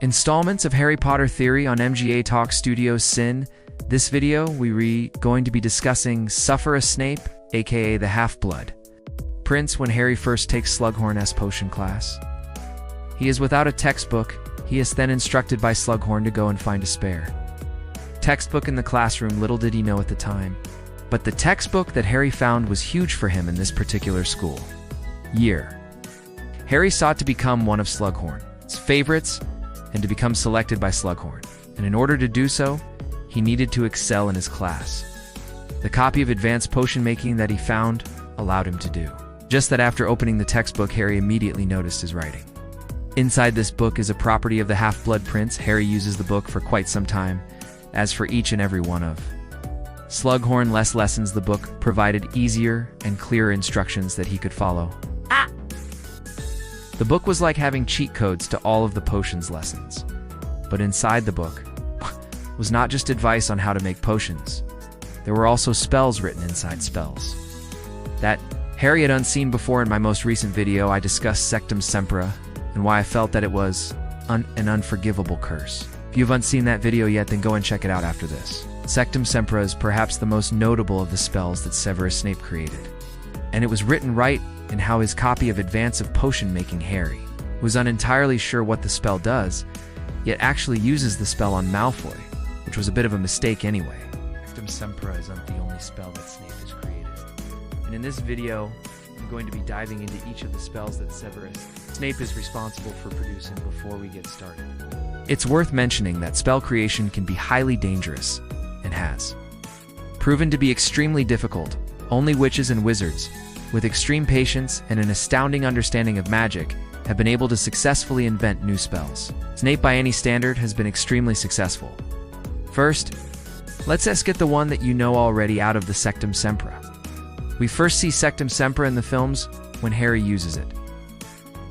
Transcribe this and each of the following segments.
Installments of Harry Potter theory on MgA Talk Studios Sin. This video, going to be discussing Severus Snape, aka the Half-Blood Prince, when Harry first takes Slughorn's potion class. He is without a textbook. He is then instructed by Slughorn to go and find a spare textbook in the classroom. Little did he know at the time, but the textbook that Harry found was huge for him in this particular school year. Harry sought to become one of Slughorn's favorites and to become selected by Slughorn, and in order to do so, he needed to excel in his class. The copy of advanced potion making that he found allowed him to do just that. After opening the textbook, Harry immediately noticed his writing. Inside this book is a property of the Half-Blood Prince. Harry uses the book for quite some time, as for each and every one of Slughorn's lessons. The book provided easier and clearer instructions that he could follow. The book was like having cheat codes to all of the potions lessons. But inside the book was not just advice on how to make potions. There were also spells written inside spells that Harry had unseen before. In my most recent video, I discussed Sectumsempra and why I felt that it was an unforgivable curse. If you haven't seen that video yet, then go and check it out after this. Sectumsempra is perhaps the most notable of the spells that Severus Snape created, and it was written right in how his copy of Advance of Potion Making. Harry was entirely sure what the spell does, yet actually uses the spell on Malfoy, which was a bit of a mistake anyway. Sectumsempra isn't the only spell that Snape has created, and in this video, I'm going to be diving into each of the spells that Severus Snape is responsible for producing. Before we get started, it's worth mentioning that spell creation can be highly dangerous and has proven to be extremely difficult. Only witches and wizards with extreme patience and an astounding understanding of magic have been able to successfully invent new spells. Snape, by any standard, has been extremely successful. First, let's get the one that you know already out of the Sectumsempra. We first see Sectumsempra in the films when Harry uses it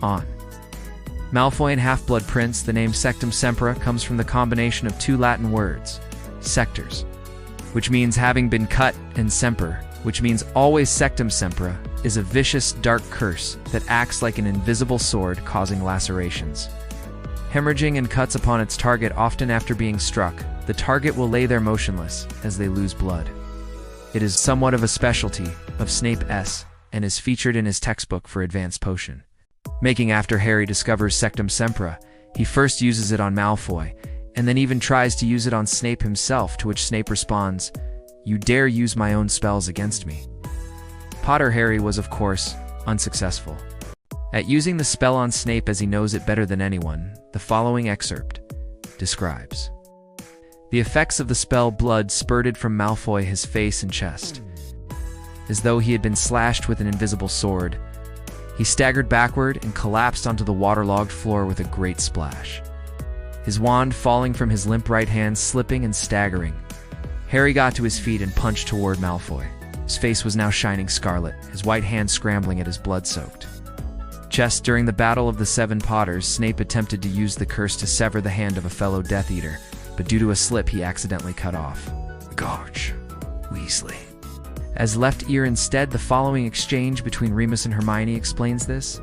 on Malfoy and Half-Blood Prince. The name Sectumsempra comes from the combination of two Latin words, sectors, which means having been cut, and semper, which means always. Sectumsempra is a vicious, dark curse that acts like an invisible sword, causing lacerations, hemorrhaging, and cuts upon its target. Often after being struck, the target will lay there motionless as they lose blood. It is somewhat of a specialty of Snape's and is featured in his textbook for advanced potion making. After Harry discovers Sectumsempra, he first uses it on Malfoy, and then even tries to use it on Snape himself, to which Snape responds, "You dare use my own spells against me?" Harry was, of course, unsuccessful at using the spell on Snape, as he knows it better than anyone. The following excerpt describes the effects of the spell. Blood spurted from Malfoy, his face and chest, as though he had been slashed with an invisible sword. He staggered backward and collapsed onto the waterlogged floor with a great splash, his wand falling from his limp right hand, slipping and staggering. Harry got to his feet and punched toward Malfoy. His face was now shining scarlet, his white hand scrambling at his blood-soaked chest. During the Battle of the Seven Potters, Snape attempted to use the curse to sever the hand of a fellow Death Eater, but due to a slip, he accidentally cut off Gorge Weasley as left ear instead. The following exchange between Remus and Hermione explains this.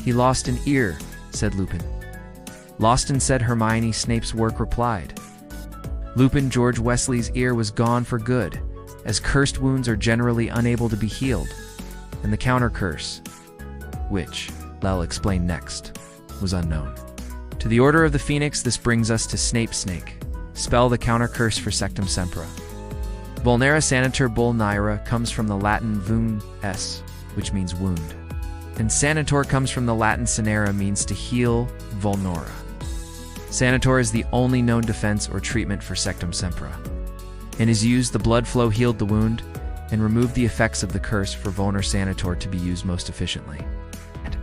"He lost an ear," said Lupin. "Lost and," said Hermione. Snape's work replied. Lupin, George Weasley's ear was gone for good, as cursed wounds are generally unable to be healed, and the counter curse, which Lel explained next, was unknown. To the Order of the Phoenix. This brings us to Snape Snake. Spell the counter curse for Sectumsempra. Vulnera Sanentur. Vulnera comes from the Latin vun, which means wound, and Sanentur comes from the Latin sanera, means to heal. Vulnera Sanentur is the only known defense or treatment for Sectumsempra, and is used. The blood flow healed the wound and removed the effects of the curse. For Vulnera Sanentur to be used most efficiently, it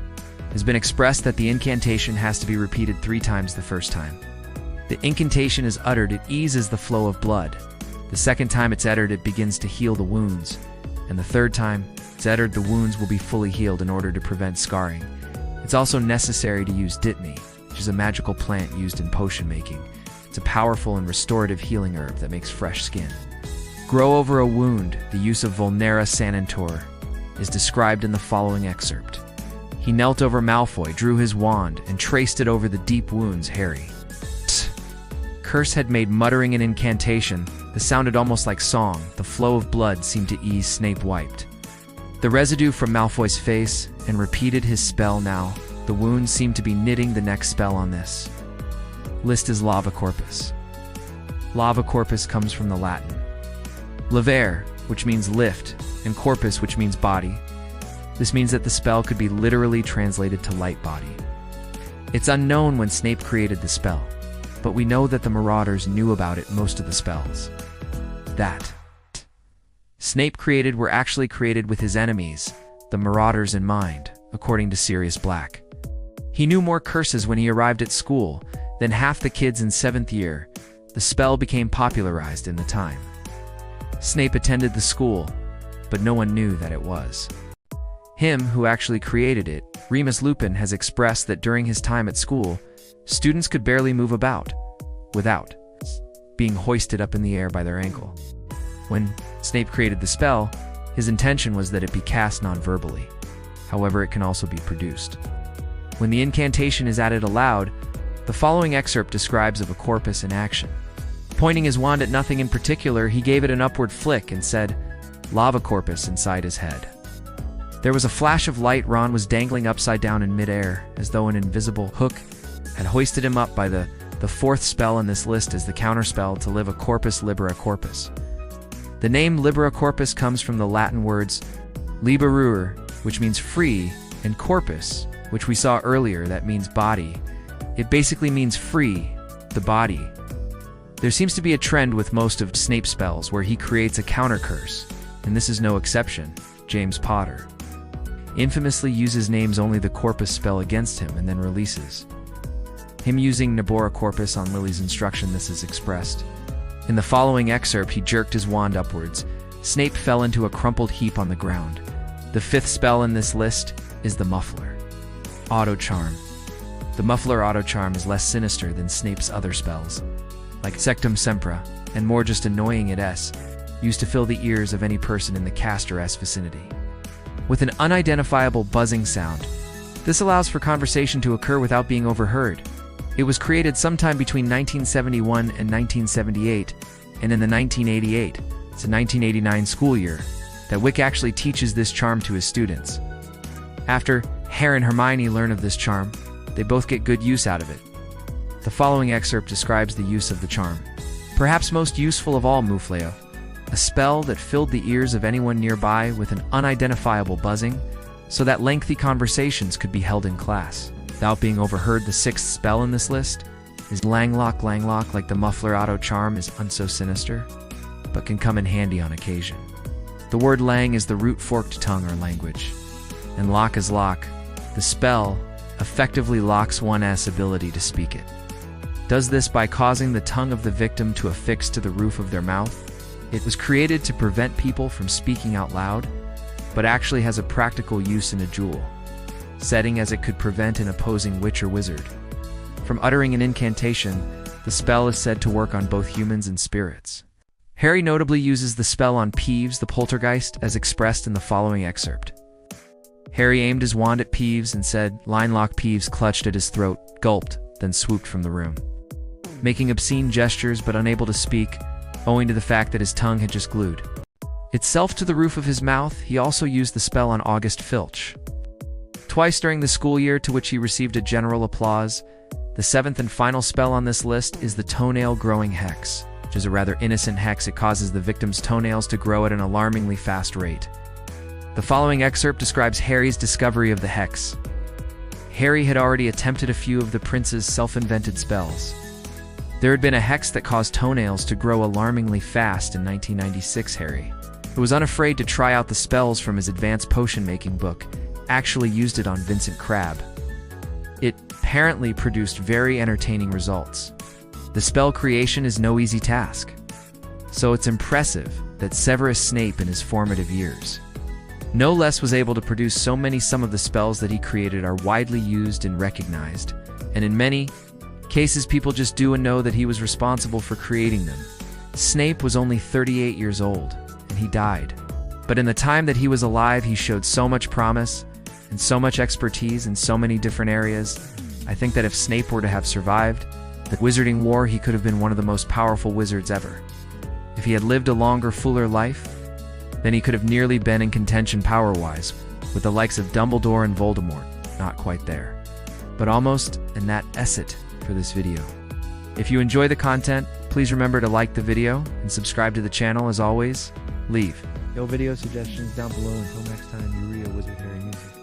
has been expressed that the incantation has to be repeated 3 times. The first time the incantation is uttered, it eases the flow of blood. The second time it's uttered, it begins to heal the wounds, and the third time it's uttered, the wounds will be fully healed in order to prevent scarring. It's also necessary to use Dittany, which is a magical plant used in potion making. It's a powerful and restorative healing herb that makes fresh skin grow over a wound. The use of Vulnera Sanentur is described in the following excerpt. He knelt over Malfoy, drew his wand, and traced it over the deep wounds. Harry curse had made muttering an incantation that sounded almost like song. The flow of blood seemed to ease. Snape wiped the residue from Malfoy's face and repeated his spell. Now, the wound seemed to be knitting the next spell on this list is Levicorpus. Levicorpus comes from the Latin levere, which means lift, and corpus, which means body. This means that the spell could be literally translated to light body. It's unknown when Snape created the spell, but we know that the Marauders knew about it. Most of the spells that Snape created were actually created with his enemies, the Marauders, in mind, according to Sirius Black. He knew more curses when he arrived at school than half the kids in 7th year. The spell became popularized in the time Snape attended the school, but no one knew that it was him who actually created it. Remus Lupin has expressed that during his time at school, students could barely move about without being hoisted up in the air by their ankle. When Snape created the spell, his intention was that it be cast non-verbally. However, it can also be produced when the incantation is added aloud. The following excerpt describes of a corpus in action. Pointing his wand at nothing in particular, he gave it an upward flick and said, "Levicorpus," inside his head. There was a flash of light. Ron was dangling upside down in midair, as though an invisible hook had hoisted him up. By the fourth spell in this list is the counterspell to Liva Corpus, Libera Corpus. The name Libera Corpus comes from the Latin words liberare, which means free, and corpus, which we saw earlier, that means body. It basically means free, the body. There seems to be a trend with most of Snape's spells where he creates a counter curse, and this is no exception. James Potter infamously uses names only the corpus spell against him and then releases him using Nabora Corpus on Lily's instruction. This is expressed in the following excerpt. He jerked his wand upwards. Snape fell into a crumpled heap on the ground. The fifth spell in this list is the Muffler Auto Charm. The Muffler Auto Charm is less sinister than Snape's other spells, like Sectumsempra, and more just annoying. It used to fill the ears of any person in the caster's vicinity with an unidentifiable buzzing sound. This allows for conversation to occur without being overheard. It was created sometime between 1971 and 1978, and in the 1988 to 1989 school year, that Wick actually teaches this charm to his students. After Harry and Hermione learn of this charm, they both get good use out of it. The following excerpt describes the use of the charm. Perhaps most useful of all, Mufleo, a spell that filled the ears of anyone nearby with an unidentifiable buzzing, so that lengthy conversations could be held in class without being overheard. The sixth spell in this list is Langlock. Langlock, like the Muffler Auto Charm, is so sinister, but can come in handy on occasion. The word lang is the root forked tongue or language, and lock is lock. The spell effectively locks one's ability to speak it. Does this by causing the tongue of the victim to affix to the roof of their mouth. It was created to prevent people from speaking out loud, but actually has a practical use in a duel setting, as it could prevent an opposing witch or wizard from uttering an incantation. The spell is said to work on both humans and spirits. Harry notably uses the spell on Peeves the Poltergeist, as expressed in the following excerpt. Harry aimed his wand at Peeves and said, "Linelock." Peeves clutched at his throat, gulped, then swooped from the room, making obscene gestures but unable to speak, owing to the fact that his tongue had just glued itself to the roof of his mouth. He also used the spell on August Filch twice during the school year, to which he received a general applause. The seventh and final spell on this list is the Toenail Growing Hex, which is a rather innocent hex. It causes the victim's toenails to grow at an alarmingly fast rate. The following excerpt describes Harry's discovery of the hex. Harry had already attempted a few of the prince's self-invented spells. There had been a hex that caused toenails to grow alarmingly fast in 1996. Harry, who was unafraid to try out the spells from his advanced potion-making book, actually used it on Vincent Crabbe. It apparently produced very entertaining results. The spell creation is no easy task, so it's impressive that Severus Snape, in his formative years, no less, was able to produce so many. Some of the spells that he created are widely used and recognized, and in many cases people just do and know that he was responsible for creating them. Snape was only 38 years old, and he died. But in the time that he was alive, he showed so much promise and so much expertise in so many different areas. I think that if Snape were to have survived, The Wizarding War, he could have been one of the most powerful wizards ever. If he had lived a longer, fuller life, then he could have nearly been in contention power-wise with the likes of Dumbledore and Voldemort. Not quite there, but almost, and that's it for this video. If you enjoy the content, please remember to like the video and subscribe to the channel. As always, leave No video suggestions down below. Until next time, you real Wizardry music.